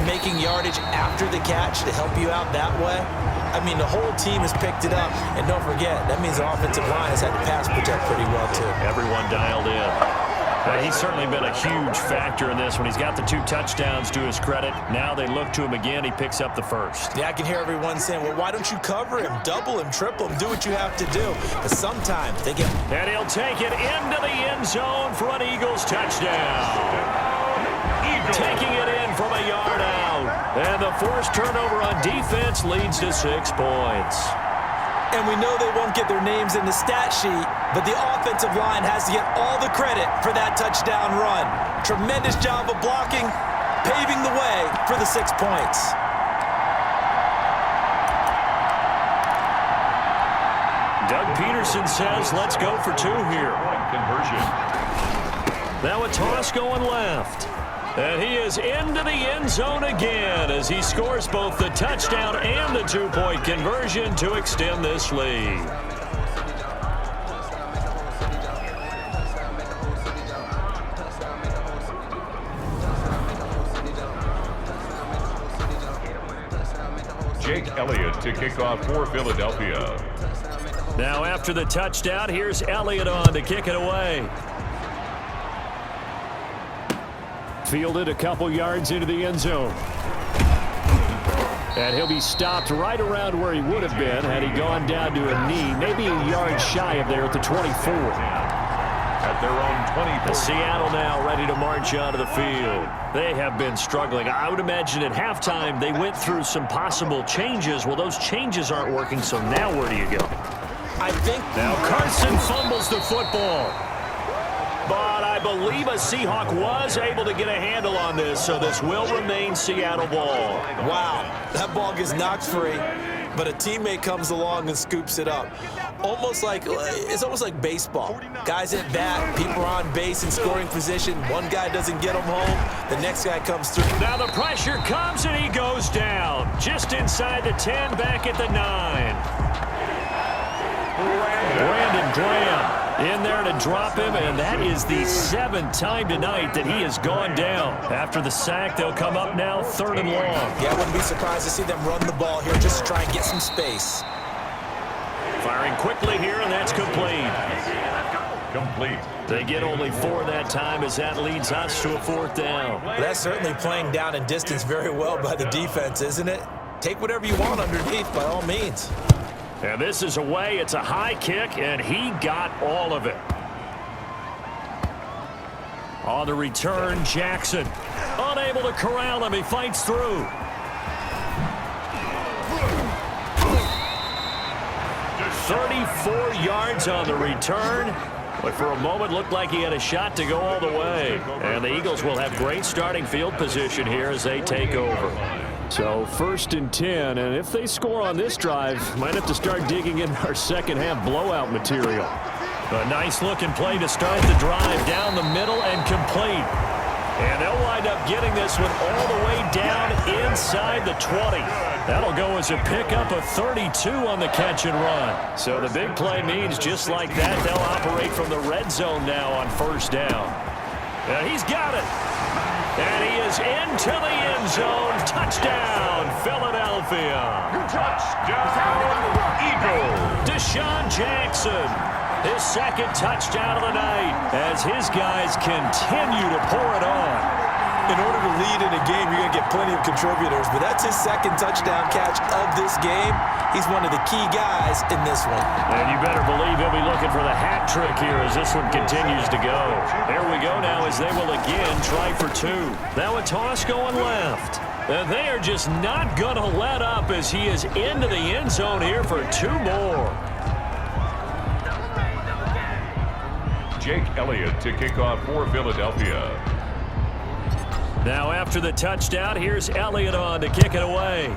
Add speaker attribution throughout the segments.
Speaker 1: making yardage after the catch to help you out that way. I mean, the whole team has picked it up. And don't forget, that means the offensive line has had to pass protect pretty well, too.
Speaker 2: Everyone dialed in. He's certainly been a huge factor in this when he's got the 2 touchdowns to his credit. Now they look to him again. He picks up the first.
Speaker 1: Yeah, I can hear everyone saying, well, why don't you cover him, double him, triple him, do what you have to do. But sometimes they get...
Speaker 2: And he'll take it into the end zone for an Eagles touchdown. Taking it in from a yard out. And the forced turnover on defense leads to 6 points.
Speaker 1: And we know they won't get their names in the stat sheet, but the offensive line has to get all the credit for that touchdown run. Tremendous job of blocking, paving the way for the 6 points.
Speaker 2: Doug Peterson says, let's go for 2 here. Conversion. Now a toss going left. And he is into the end zone again as he scores both the touchdown and the 2-point conversion to extend this lead.
Speaker 3: Jake Elliott to kick off for Philadelphia.
Speaker 2: Now after the touchdown, here's Elliott on to kick it away. Fielded a couple yards into the end zone. And he'll be stopped right around where he would have been had he gone down to a knee, maybe a yard shy of there at the 24.
Speaker 3: At their own 24.
Speaker 2: Seattle now ready to march onto the field. They have been struggling. I would imagine at halftime they went through some possible changes. Well, those changes aren't working, so now where do you go?
Speaker 1: I think...
Speaker 2: Now Carson fumbles the football. But I believe a Seahawk was able to get a handle on this, so this will remain Seattle ball.
Speaker 1: Wow, that ball gets knocked free, but a teammate comes along and scoops it up. It's almost like baseball. Guys at bat, people are on base in scoring position. One guy doesn't get them home, the next guy comes through.
Speaker 2: Now the pressure comes and he goes down. Just inside the 10, back at the 9. Brandon Graham in there to drop him, and that is the 7th time tonight that he has gone down. After the sack, they'll come up now 3rd and long.
Speaker 1: Yeah, I wouldn't be surprised to see them run the ball here just to try and get some space.
Speaker 2: Firing quickly here, and that's complete.
Speaker 3: Complete.
Speaker 2: They get only 4 that time as that leads us to a 4th down.
Speaker 1: Well, that's certainly playing down and distance very well by the defense, isn't it? Take whatever you want underneath by all means.
Speaker 2: And this is away. It's a high kick, and he got all of it. On the return, Jackson. Unable to corral him. He fights through. 34 yards on the return. But for a moment, looked like he had a shot to go all the way. And the Eagles will have great starting field position here as they take over. So 1st and 10, and if they score on this drive, might have to start digging in our second half blowout material. A nice looking play to start the drive down the middle and complete. And they'll wind up getting this one all the way down inside the 20. That'll go as a pickup of 32 on the catch and run. So the big play means just like that, they'll operate from the red zone now on 1st down. And he's got it. And he is into the end zone. Touchdown, Philadelphia.
Speaker 3: Touchdown, Eagles.
Speaker 2: Deshaun Jackson, his 2nd touchdown of the night as his guys continue to pour it on.
Speaker 1: In order to lead in a game, you're going to get plenty of contributors, but that's his 2nd touchdown catch of this game. He's one of the key guys in this one.
Speaker 2: And you better believe he'll be looking for the hat trick here as this one continues to go. There we go now as they will again try for 2. Now a toss going left. And they are just not going to let up as he is into the end zone here for 2 more.
Speaker 3: Jake Elliott to kick off for Philadelphia.
Speaker 2: Now after the touchdown, here's Elliott on to kick it away.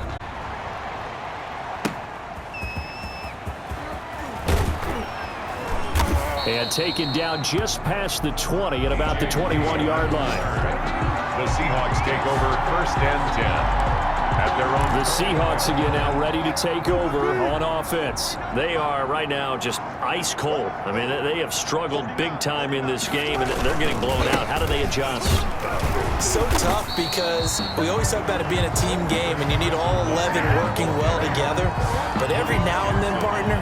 Speaker 2: And taken down just past the 20 at about the 21-yard line.
Speaker 3: The Seahawks take over 1st and 10. At their own.
Speaker 2: The Seahawks again now ready to take over on offense. They are right now just ice cold. I mean, they have struggled big time in this game, and they're getting blown out. How do they adjust?
Speaker 1: So tough because we always talk about it being a team game and you need all 11 working well together. But every now and then, partner,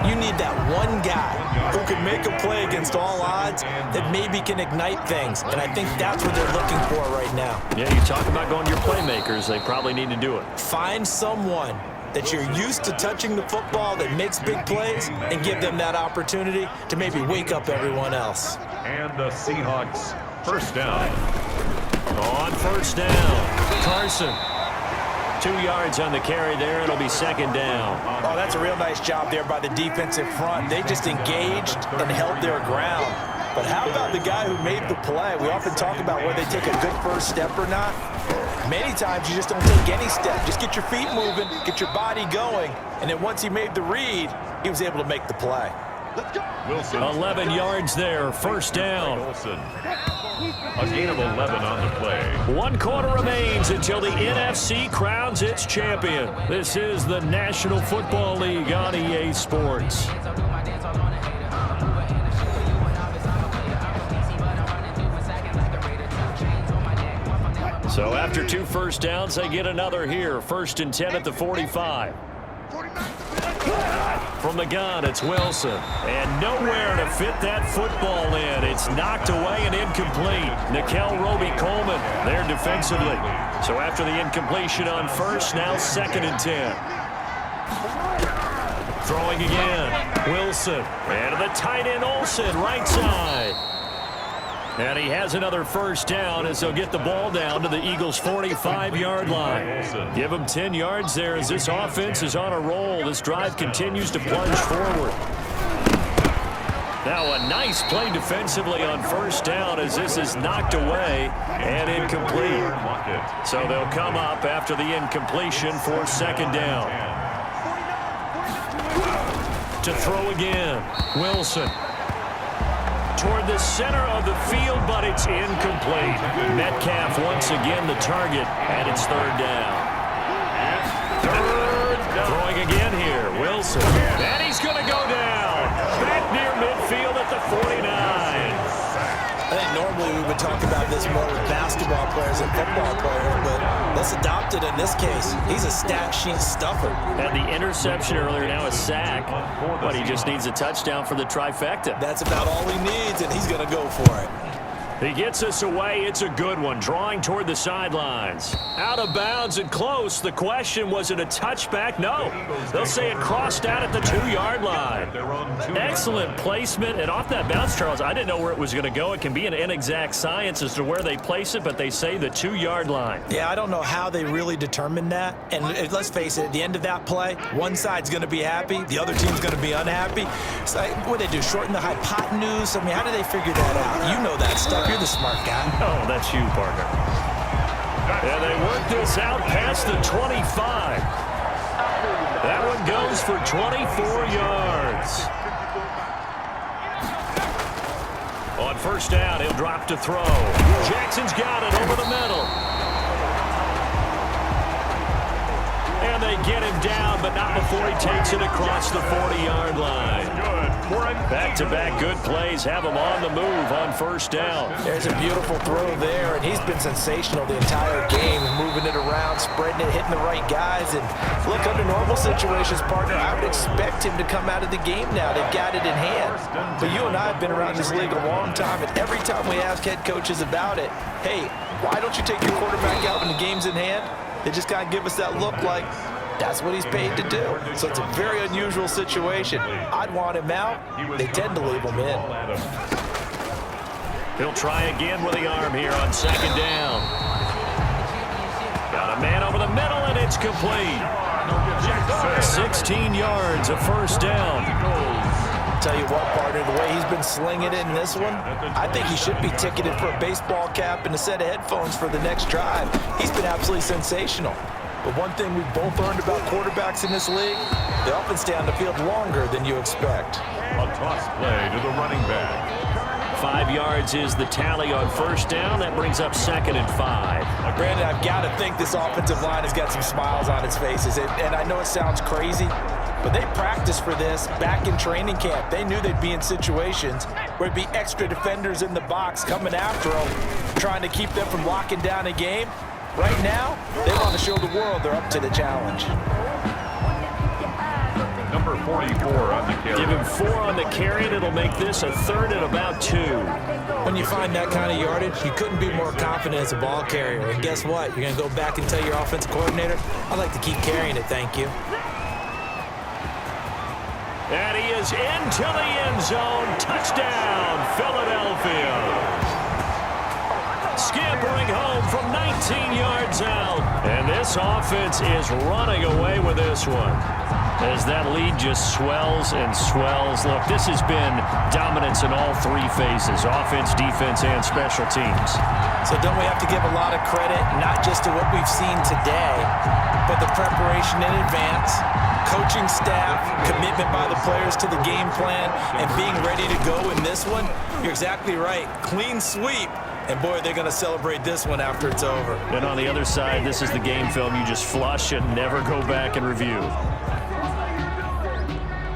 Speaker 1: you need that one guy who can make a play against all odds that maybe can ignite things. And I think that's what they're looking for right now.
Speaker 2: Yeah, you talk about going to your playmakers. They probably need to do it.
Speaker 1: Find someone that you're used to touching the football that makes big plays and give them that opportunity to maybe wake up everyone else.
Speaker 3: And the Seahawks first down.
Speaker 2: On first down, Carson. 2 yards on the carry there. It'll be second down.
Speaker 1: Oh, that's a real nice job there by the defensive front. They just engaged and held their ground. But how about the guy who made the play? We often talk about whether they take a good first step or not. Many times you just don't take any step. Just get your feet moving, get your body going, and then once he made the read, he was able to make the play.
Speaker 3: Wilson.
Speaker 2: 11 yards there, first down.
Speaker 3: Wilson. A gain of 11 on the play.
Speaker 2: 1 quarter remains until the NFC crowns its champion. This is the National Football League on EA Sports. So after 2 first downs, they get another here. 1st and 10 at the 45. From the gun, it's Wilson. And nowhere to fit that football in. It's knocked away and incomplete. Nikel Roby-Coleman there defensively. So after the incompletion on first, now 2nd and 10. Throwing again. Wilson. And to the tight end, Olsen, right side. And he has another first down as they'll get the ball down to the Eagles' 45-yard line. Give them 10 yards there as this offense is on a roll. This drive continues to plunge forward. Now a nice play defensively on first down as this is knocked away and incomplete. So they'll come up after the incompletion for 2nd down. To throw again, Wilson. Toward the center of the field, but it's incomplete. Metcalf once again the target, and it's 3rd down. Throwing again here, Wilson. And he's going to go down. Back near midfield at the 49.
Speaker 1: I think normally we would talk about this more with basketball players and football players, but let's adopt it in this case. He's a stat sheet stuffer.
Speaker 2: Had the interception earlier, now a sack, but he just needs a touchdown for the trifecta.
Speaker 1: That's about all he needs, and he's going to go for it.
Speaker 2: He gets us away. It's a good one. Drawing toward the sidelines. Out of bounds and close. The question, was it a touchback? No. They'll say it crossed out at the 2-yard line. Excellent placement. And off that bounce, Charles, I didn't know where it was going to go. It can be an inexact science as to where they place it, but they say the 2-yard line.
Speaker 1: Yeah, I don't know how they really determined that. And let's face it, at the end of that play, one side's going to be happy, the other team's going to be unhappy. It's like, what do they do, shorten the hypotenuse? I mean, how do they figure that out? You know that stuff. You're the smart guy.
Speaker 2: Oh, that's you, partner. And they work this out past the 25. That one goes for 24 yards. On first down, he'll drop to throw. Jackson's got it over the middle. And they get him down, but not before he takes it across the 40-yard line. Back-to-back good plays have him on the move on first down.
Speaker 1: There's a beautiful throw there, and he's been sensational the entire game, moving it around, spreading it, hitting the right guys. And look, under normal situations, partner, I would expect him to come out of the game now. They've got it in hand. But you and I have been around this league a long time, and every time we ask head coaches about it, hey, why don't you take your quarterback out when the game's in hand? They just kind of give us that look like, that's what he's paid to do. So it's a very unusual situation. I'd want him out. They tend to leave him in.
Speaker 2: He'll try again with the arm here on 2nd down. Got a man over the middle, and it's complete. 16 yards, a first down.
Speaker 1: Tell you what, partner, the way he's been slinging it in this one, I think he should be ticketed for a baseball cap and a set of headphones for the next drive. He's been absolutely sensational. But one thing we've both learned about quarterbacks in this league, they often stay on the field longer than you expect.
Speaker 3: A toss play to the running back.
Speaker 2: 5 yards is the tally on first down. That brings up 2nd and 5.
Speaker 1: Brandon, I've got to think this offensive line has got some smiles on its faces. And I know it sounds crazy, but they practiced for this back in training camp. They knew they'd be in situations where it'd be extra defenders in the box coming after them. trying to keep them from locking down a game. Right now, they want to show the world they're up to the challenge.
Speaker 3: Number 44 on the carry.
Speaker 2: Give him 4 on the carry, and it'll make this a 3rd and about 2.
Speaker 1: When you find that kind of yardage, you couldn't be more confident as a ball carrier. And guess what? You're going to go back and tell your offensive coordinator, I'd like to keep carrying it, thank you.
Speaker 2: And he is into the end zone. Touchdown, Philadelphia. Scampering home from 19 yards out. And this offense is running away with this one, as that lead just swells and swells. Look, this has been dominance in all 3 phases, offense, defense, and special teams.
Speaker 1: So don't we have to give a lot of credit, not just to what we've seen today, but the preparation in advance, coaching staff, commitment by the players to the game plan, and being ready to go in this one? You're exactly right. Clean sweep. And, boy, they're going to celebrate this one after it's over.
Speaker 2: And on the other side, this is the game film you just flush and never go back and review.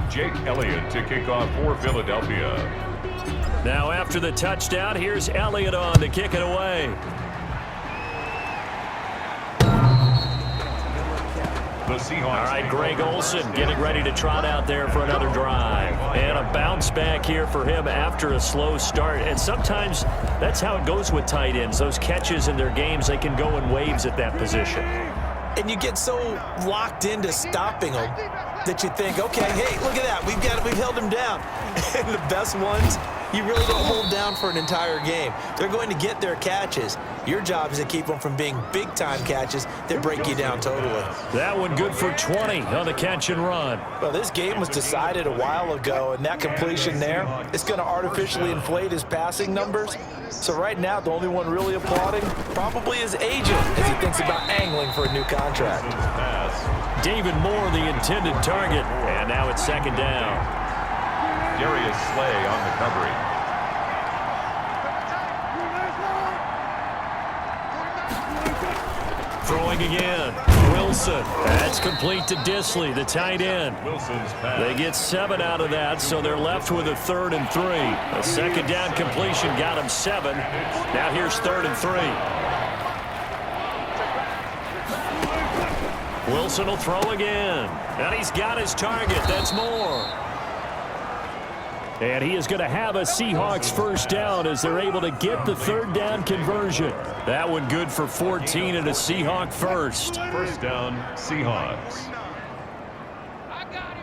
Speaker 3: Jake Elliott to kick off for Philadelphia.
Speaker 2: Now after the touchdown, here's Elliott on to kick it away.
Speaker 3: The Seahawks.
Speaker 2: All right, Greg Olsen getting ready to trot out there for another drive. And a bounce back here for him after a slow start. And sometimes that's how it goes with tight ends. Those catches in their games, they can go in waves at that position.
Speaker 1: And you get so locked into stopping them that you think, okay, hey, look at that. We've held him down. And the best ones, you really don't hold down for an entire game. They're going to get their catches. Your job is to keep them from being big-time catches that break you down totally.
Speaker 2: That one good for 20 on the catch and run.
Speaker 1: Well, this game was decided a while ago, and that completion there is going to artificially inflate his passing numbers. So right now, the only one really applauding probably his agent as he thinks about angling for a new contract.
Speaker 2: David Moore, the intended target, and now it's 2nd down.
Speaker 3: Darius Slay on the recovery.
Speaker 2: Throwing again. Wilson. That's complete to Disley, the tight end.
Speaker 3: Wilson's pass.
Speaker 2: They get 7 out of that, so they're left with a 3rd and 3. A 2nd down completion got him 7. Now here's 3rd and 3. Wilson will throw again. And he's got his target. That's Moore. And he is going to have a Seahawks 1st down as they're able to get the 3rd down conversion. That one good for 14 and a Seahawk 1st.
Speaker 3: 1st down, Seahawks.
Speaker 4: I got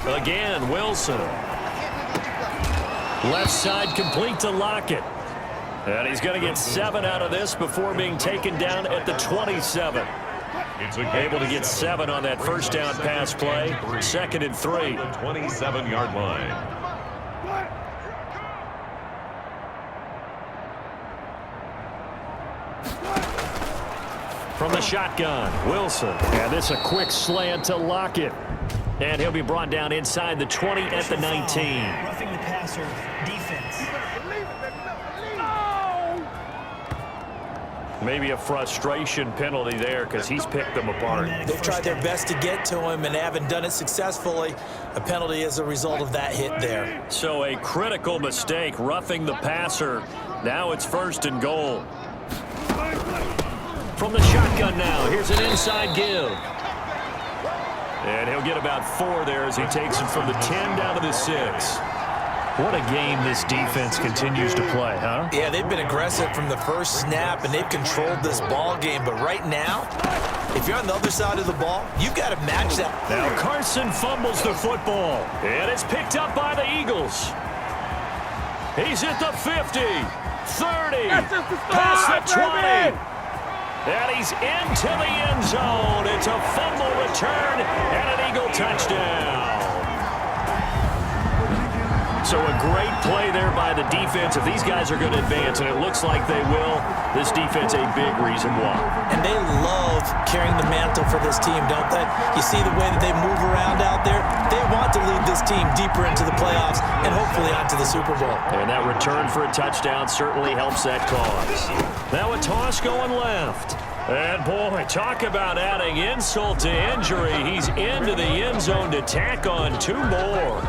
Speaker 4: him.
Speaker 2: Again, Wilson. Left side complete to Lockett. And he's going to get 7 out of this before being taken down at the 27. Able to get 7 on that 1st down pass play. 2nd and 3.
Speaker 3: The 27-yard line.
Speaker 2: From the shotgun, Wilson. And this a quick slant to Lockett. And he'll be brought down inside the 20 at the 19.
Speaker 5: Roughing the passer, defense.
Speaker 2: Maybe a frustration penalty there because he's picked them apart.
Speaker 1: They've tried their best to get to him and haven't done it successfully. A penalty is a result of that hit there.
Speaker 2: So a critical mistake, roughing the passer. Now it's 1st and goal. From the shotgun now, here's an inside give. And he'll get about 4 there as he takes him from the 10 down to the 6. What a game this defense continues to play, huh?
Speaker 1: Yeah, they've been aggressive from the first snap, and they've controlled this ball game. But right now, if you're on the other side of the ball, you've got to match that.
Speaker 2: Now Carson fumbles the football, and it's picked up by the Eagles. He's at the 50, 30, past the 20. And he's into the end zone. It's a fumble return and an Eagle touchdown. So a great play there by the defense. If these guys are going to advance, and it looks like they will, this defense a big reason why.
Speaker 1: And they love carrying the mantle for this team, don't they? You see the way that they move around out there? They want to lead this team deeper into the playoffs and hopefully onto the Super Bowl.
Speaker 2: And that return for a touchdown certainly helps that cause. Now a toss going left. And, boy, talk about adding insult to injury. He's into the end zone to tack on 2 more.